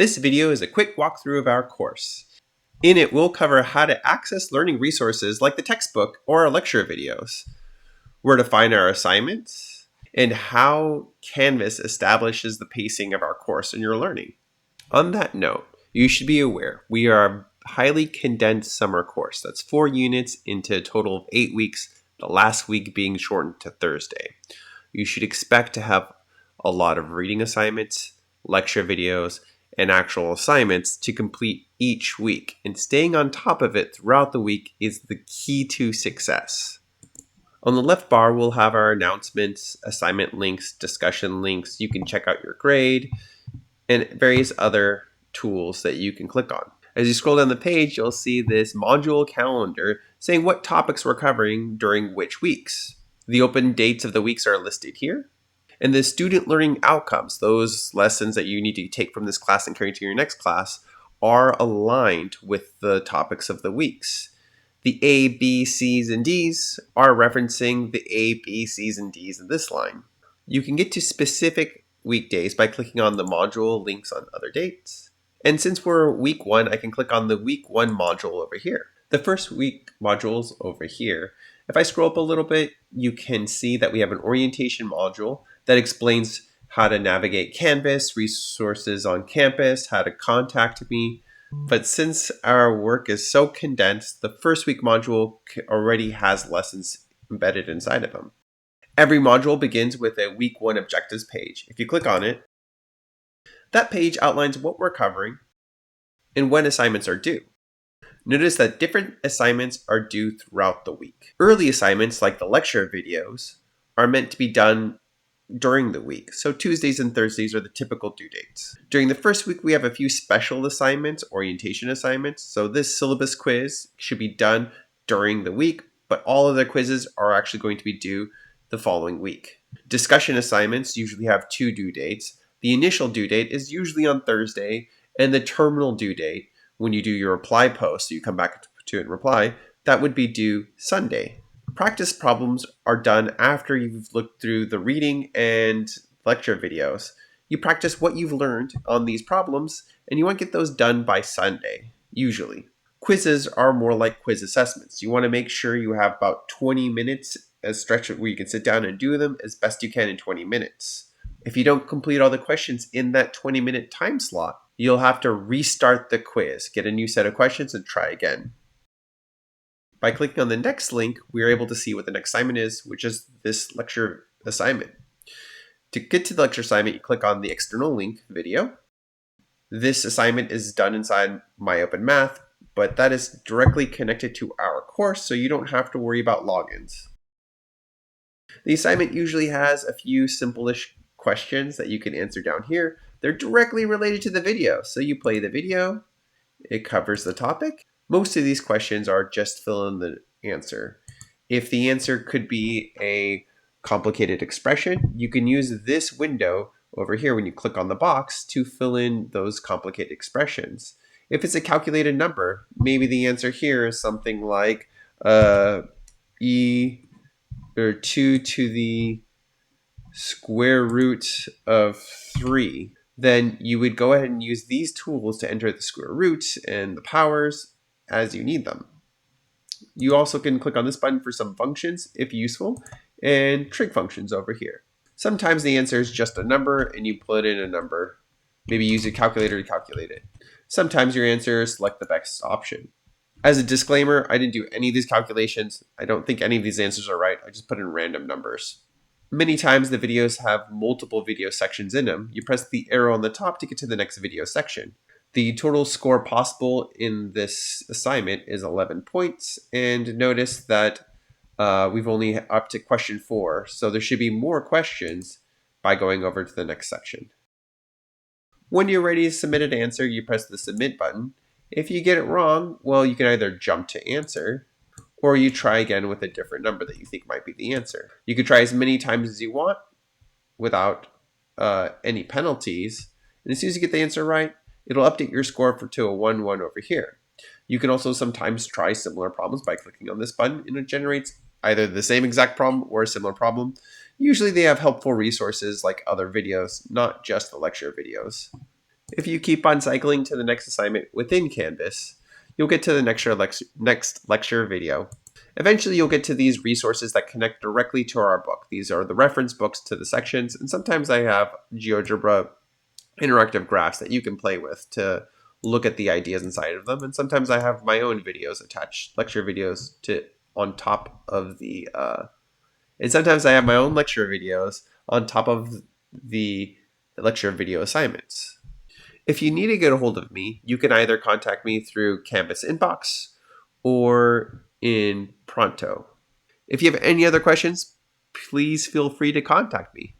This video is a quick walkthrough of our course. In it, we'll cover how to access learning resources like the textbook or our lecture videos, where to find our assignments, and how Canvas establishes the pacing of our course and your learning. On that note, you should be aware we are a highly condensed summer course. That's 4 units into a total of 8 weeks, the last week being shortened to Thursday. You should expect to have a lot of reading assignments, lecture videos, and actual assignments to complete each week. And staying on top of it throughout the week is the key to success. On the left bar, we'll have our announcements, assignment links, discussion links. You can check out your grade and various other tools that you can click on. As you scroll down the page, you'll see this module calendar saying what topics we're covering during which weeks. The open dates of the weeks are listed here. And the student learning outcomes, those lessons that you need to take from this class and carry to your next class, are aligned with the topics of the weeks. The A, B, C's, and D's are referencing the A, B, C's, and D's in this line. You can get to specific weekdays by clicking on the module links on other dates. And since we're week 1, I can click on the week 1 module over here. The first week module's over here. If I scroll up a little bit, you can see that we have an orientation module that explains how to navigate Canvas, resources on campus, how to contact me. But since our work is so condensed, the first week module already has lessons embedded inside of them. Every module begins with a week 1 objectives page. If you click on it, that page outlines what we're covering and when assignments are due. Notice that different assignments are due throughout the week. Early assignments, like the lecture videos, are meant to be done during the week. So Tuesdays and Thursdays are the typical due dates. During the first week, we have a few special assignments, orientation assignments. So this syllabus quiz should be done during the week, but all of the quizzes are actually going to be due the following week. Discussion assignments usually have 2 due dates. The initial due date is usually on Thursday, and the terminal due date, when you do your reply post, so you come back to it and reply, that would be due Sunday. Practice problems are done after you've looked through the reading and lecture videos. You practice what you've learned on these problems, and you want to get those done by Sunday, usually. Quizzes are more like quiz assessments. You want to make sure you have about 20 minutes as stretch where you can sit down and do them as best you can in 20 minutes. If you don't complete all the questions in that 20-minute time slot, you'll have to restart the quiz, get a new set of questions, and try again. By clicking on the next link, we are able to see what the next assignment is, which is this lecture assignment. To get to the lecture assignment, you click on the external link video. This assignment is done inside MyOpenMath, but that is directly connected to our course, so you don't have to worry about logins. The assignment usually has a few simple-ish questions that you can answer down here. They're directly related to the video. So you play the video, it covers the topic. Most of these questions are just fill in the answer. If the answer could be a complicated expression, you can use this window over here when you click on the box to fill in those complicated expressions. If it's a calculated number, maybe the answer here is something like 2 to the square root of 3. Then you would go ahead and use these tools to enter the square root and the powers as you need them. You also can click on this button for some functions if useful, and trig functions over here. Sometimes the answer is just a number and you put in a number. Maybe use a calculator to calculate it. Sometimes your answer is select the best option. As a disclaimer, I didn't do any of these calculations. I don't think any of these answers are right. I just put in random numbers. Many times the videos have multiple video sections in them. You press the arrow on the top to get to the next video section. The total score possible in this assignment is 11 points, and notice that we've only up to question 4, so there should be more questions by going over to the next section. When you're ready to submit an answer, you press the submit button. If you get it wrong, well, you can either jump to answer, or you try again with a different number that you think might be the answer. You can try as many times as you want without any penalties. And as soon as you get the answer right, it'll update your score to a 1-1 over here. You can also sometimes try similar problems by clicking on this button, and it generates either the same exact problem or a similar problem. Usually they have helpful resources like other videos, not just the lecture videos. If you keep on cycling to the next assignment within Canvas, you'll get to the next lecture video. Eventually, you'll get to these resources that connect directly to our book. These are the reference books to the sections, and sometimes I have GeoGebra interactive graphs that you can play with to look at the ideas inside of them. And sometimes I have my own videos attached, lecture videos to on top of the. And sometimes I have my own lecture videos on top of the lecture video assignments. If you need to get a hold of me, you can either contact me through Canvas Inbox or in Pronto. If you have any other questions, please feel free to contact me.